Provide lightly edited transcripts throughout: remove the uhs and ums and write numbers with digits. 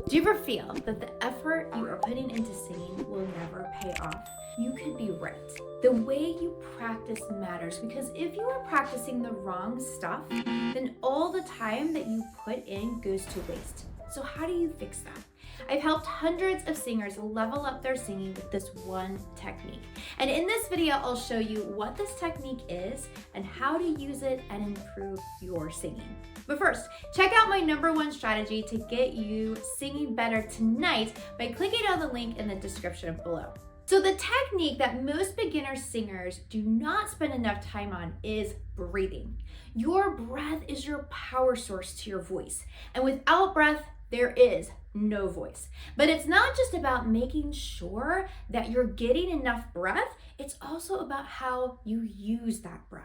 Do you ever feel that the effort you are putting into singing will never pay off? You could be right. The way you practice matters, because if you are practicing the wrong stuff, then all the time that you put in goes to waste. So how do you fix that? I've helped hundreds of singers level up their singing with this one technique. And in this video, I'll show you what this technique is and how to use it and improve your singing. But first, check out my #1 strategy to get you singing better tonight by clicking on the link in the description below. So the technique that most beginner singers do not spend enough time on is breathing. Your breath is your power source to your voice. And without breath, there is no voice. But it's not just about making sure that you're getting enough breath, it's also about how you use that breath.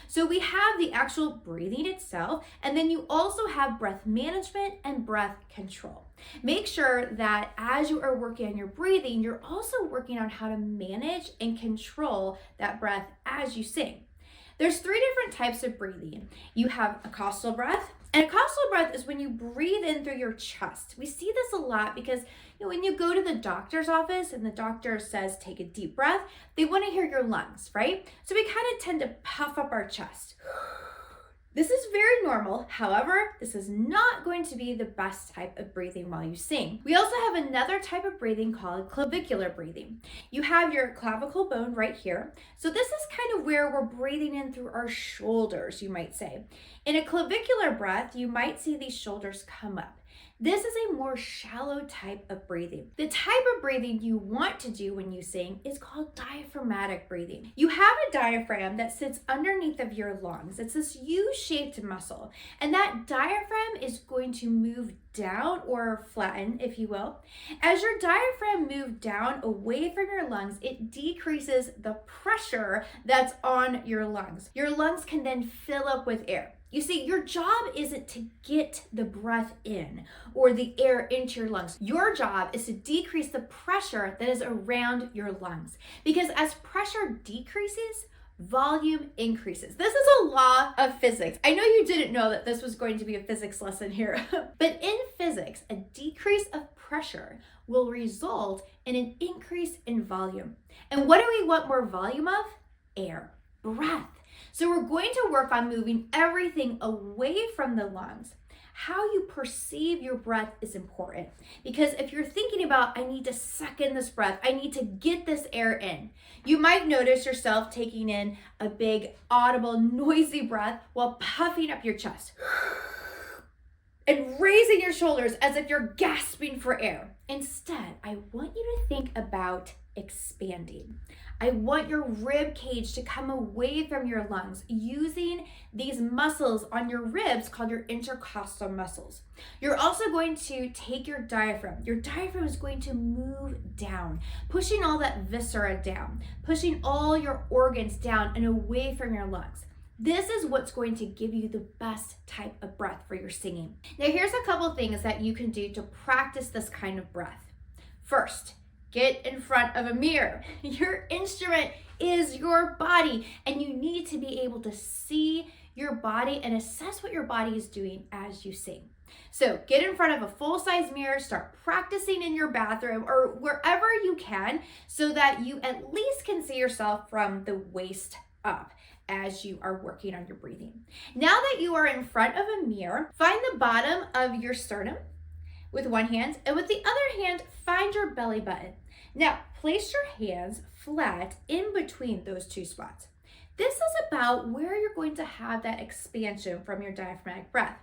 So we have the actual breathing itself, and then you also have breath management and breath control. Make sure that as you are working on your breathing, you're also working on how to manage and control that breath as you sing. There's 3 different types of breathing. You have a costal breath, and a costal breath is when you breathe in through your chest. We see this a lot because when you go to the doctor's office and the doctor says, take a deep breath, they want to hear your lungs, right? So we kind of tend to puff up our chest. This is very normal. However, this is not going to be the best type of breathing while you sing. We also have another type of breathing called clavicular breathing. You have your clavicle bone right here. So this is kind of where we're breathing in through our shoulders, you might say. In a clavicular breath, you might see these shoulders come up. This is a more shallow type of breathing. The type of breathing you want to do when you sing is called diaphragmatic breathing. You have a diaphragm that sits underneath of your lungs. It's this U-shaped muscle, and that diaphragm is going to move down or flatten, if you will. As your diaphragm moves down away from your lungs, it decreases the pressure that's on your lungs. Your lungs can then fill up with air. You see, your job isn't to get the breath in or the air into your lungs. Your job is to decrease the pressure that is around your lungs. Because as pressure decreases, volume increases. This is a law of physics. I know you didn't know that this was going to be a physics lesson here, but in physics, a decrease of pressure will result in an increase in volume. And what do we want more volume of? Air, breath. So we're going to work on moving everything away from the lungs. How you perceive your breath is important, because if you're thinking about, I need to suck in this breath, I need to get this air in, you might notice yourself taking in a big, audible, noisy breath while puffing up your chest and raising your shoulders as if you're gasping for air. Instead, I want you to think about expanding. I want your rib cage to come away from your lungs using these muscles on your ribs called your intercostal muscles. You're also going to take your diaphragm. Your diaphragm is going to move down, pushing all that viscera down, pushing all your organs down and away from your lungs. This is what's going to give you the best type of breath for your singing. Now, here's a couple things that you can do to practice this kind of breath. First, get in front of a mirror. Your instrument is your body, and you need to be able to see your body and assess what your body is doing as you sing. So get in front of a full-size mirror, start practicing in your bathroom or wherever you can so that you at least can see yourself from the waist up as you are working on your breathing. Now that you are in front of a mirror, find the bottom of your sternum with one hand, and with the other hand, find your belly button. Now, place your hands flat in between those 2 spots. This is about where you're going to have that expansion from your diaphragmatic breath.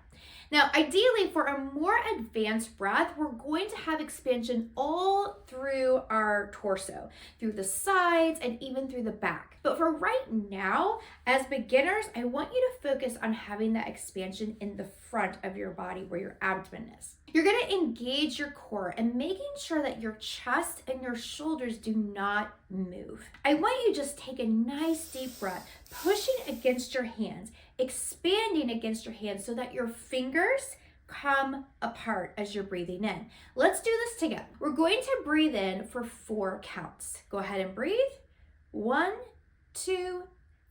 Now, ideally, for a more advanced breath, we're going to have expansion all through our torso, through the sides, and even through the back. But for right now, as beginners, I want you to focus on having that expansion in the front of your body where your abdomen is. You're going to engage your core and making sure that your chest and your shoulders do not move. I want you to just take a nice deep breath, pushing against your hands, expanding against your hands so that your fingers come apart as you're breathing in. Let's do this together. We're going to breathe in for 4 counts. Go ahead and breathe. 1, 2,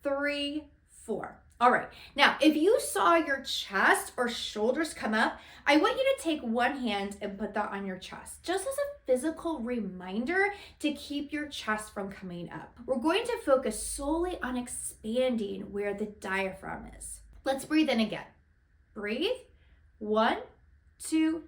3, 4. All right, now if you saw your chest or shoulders come up, I want you to take one hand and put that on your chest, just as a physical reminder to keep your chest from coming up. We're going to focus solely on expanding where the diaphragm is. Let's breathe in again. Breathe. 1, 2,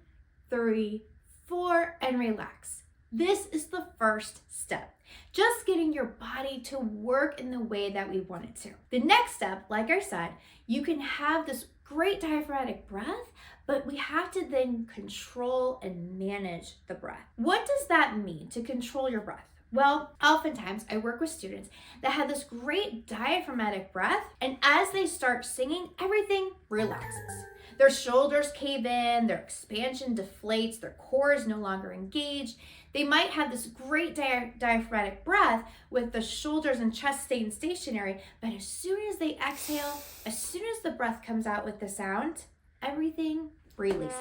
3, 4, and relax. This is the first step. Just getting your body to work in the way that we want it to. The next step, like I said, you can have this great diaphragmatic breath, but we have to then control and manage the breath. What does that mean, to control your breath? Well, oftentimes I work with students that have this great diaphragmatic breath, and as they start singing, everything relaxes. Their shoulders cave in, their expansion deflates, their core is no longer engaged. They might have this great diaphragmatic breath with the shoulders and chest staying stationary, but as soon as they exhale, as soon as the breath comes out with the sound, everything releases.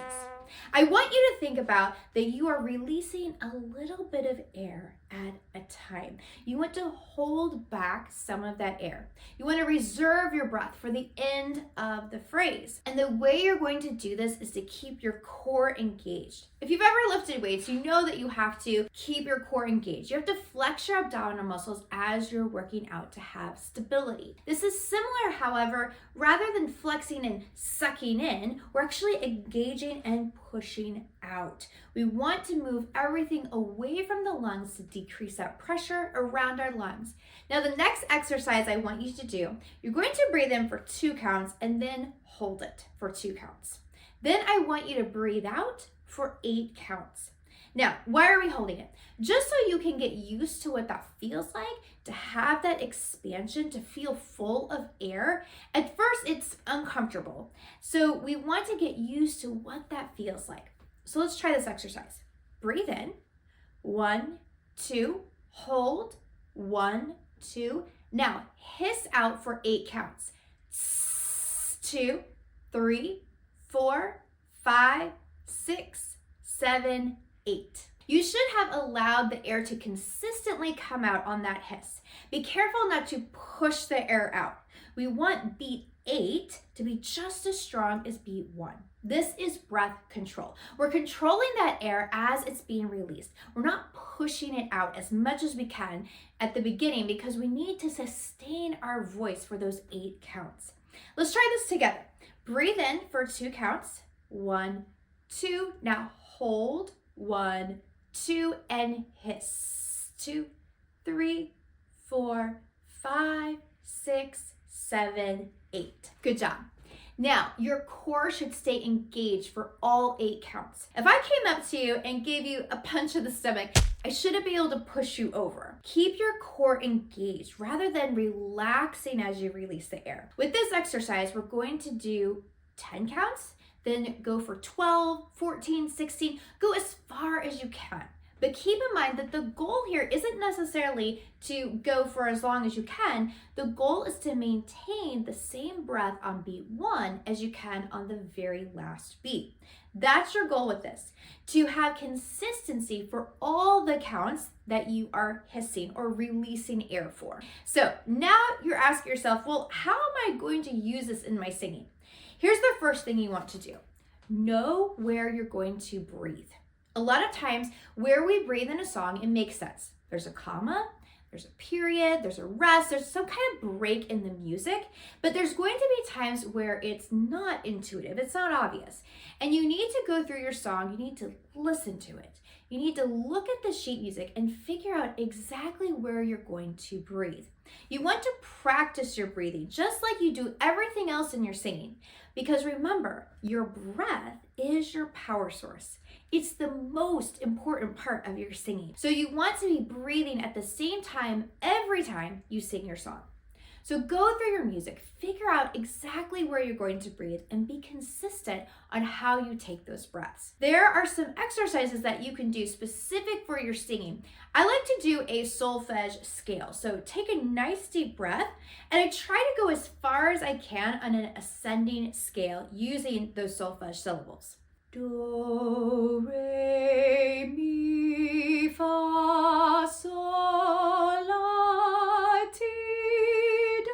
I want you to think about that you are releasing a little bit of air at a time. You want to hold back some of that air. You want to reserve your breath for the end of the phrase. And the way you're going to do this is to keep your core engaged. If you've ever lifted weights, you know that you have to keep your core engaged. You have to flex your abdominal muscles as you're working out to have stability. This is similar, however, rather than flexing and sucking in, we're actually engaging and pushing out. We want to move everything away from the lungs to decrease that pressure around our lungs. Now, the next exercise I want you to do, you're going to breathe in for 2 counts and then hold it for 2 counts. Then I want you to breathe out for 8 counts. Now, why are we holding it? Just so you can get used to what that feels like, to have that expansion, to feel full of air. At first, it's uncomfortable. So we want to get used to what that feels like. So let's try this exercise. Breathe in. 1, 2, hold. 1, 2. Now, hiss out for 8 counts. 2, 3, 4, 5, 6, 7, 8. You should have allowed the air to consistently come out on that hiss. Be careful not to push the air out. We want beat 8 to be just as strong as beat 1. This is breath control. We're controlling that air as it's being released. We're not pushing it out as much as we can at the beginning because we need to sustain our voice for those 8 counts. Let's try this together. Breathe in for 2 counts. 1, 2. Now hold. 1, 2, and hiss. 2, 3, 4, 5, 6, 7, 8. Good job. Now, your core should stay engaged for all 8 counts. If I came up to you and gave you a punch in the stomach, I shouldn't be able to push you over. Keep your core engaged rather than relaxing as you release the air. With this exercise, we're going to do 10 counts, then go for 12, 14, 16, go as far as you can. But keep in mind that the goal here isn't necessarily to go for as long as you can. The goal is to maintain the same breath on beat 1 as you can on the very last beat. That's your goal with this, to have consistency for all the counts that you are hissing or releasing air for. So now you're asking yourself, well, how am I going to use this in my singing? Here's the first thing you want to do. Know where you're going to breathe. A lot of times where we breathe in a song, it makes sense. There's a comma, there's a period, there's a rest, there's some kind of break in the music, but there's going to be times where it's not intuitive, it's not obvious. And you need to go through your song, you need to listen to it. You need to look at the sheet music and figure out exactly where you're going to breathe. You want to practice your breathing just like you do everything else in your singing. Because remember, your breath is your power source. It's the most important part of your singing. So you want to be breathing at the same time every time you sing your song. So go through your music, figure out exactly where you're going to breathe, and be consistent on how you take those breaths. There are some exercises that you can do specific for your singing. I like to do a solfege scale. So take a nice deep breath, and I try to go as far as I can on an ascending scale using those solfege syllables. Do, re, mi, fa, sol, la, ti, do.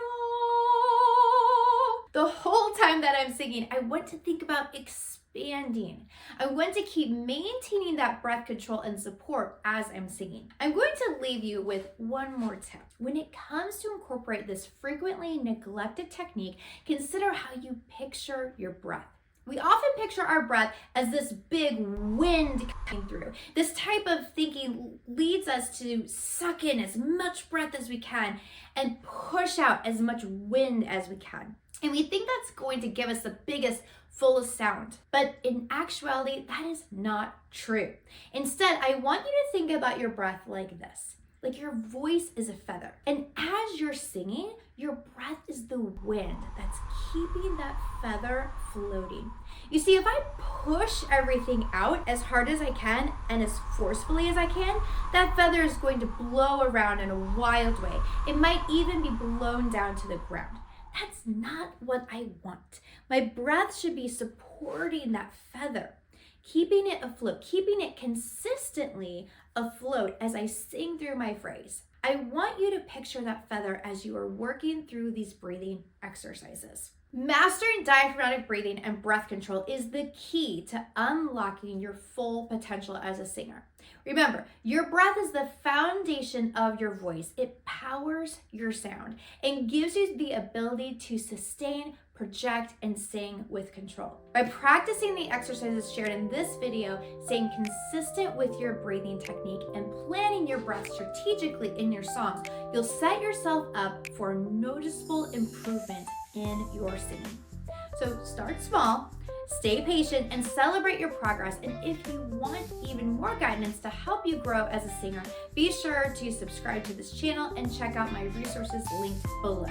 singing, I want to think about expanding. I want to keep maintaining that breath control and support as I'm singing. I'm going to leave you with one more tip. When it comes to incorporate this frequently neglected technique, consider how you picture your breath. We often picture our breath as this big wind coming through. This type of thinking leads us to suck in as much breath as we can and push out as much wind as we can. And we think that's going to give us the biggest, fullest sound. But in actuality, that is not true. Instead, I want you to think about your breath like this. Like your voice is a feather. And as you're singing, your breath is the wind that's keeping that feather floating. You see, if I push everything out as hard as I can and as forcefully as I can, that feather is going to blow around in a wild way. It might even be blown down to the ground. That's not what I want. My breath should be supporting that feather, keeping it afloat, keeping it consistently afloat as I sing through my phrase. I want you to picture that feather as you are working through these breathing exercises. Mastering diaphragmatic breathing and breath control is the key to unlocking your full potential as a singer. Remember, your breath is the foundation of your voice. It powers your sound and gives you the ability to sustain, project, and sing with control. By practicing the exercises shared in this video, staying consistent with your breathing technique, and planning your breath strategically in your songs, you'll set yourself up for noticeable improvement in your singing. So start small, stay patient, and celebrate your progress. And if you want even more guidance to help you grow as a singer, be sure to subscribe to this channel and check out my resources linked below.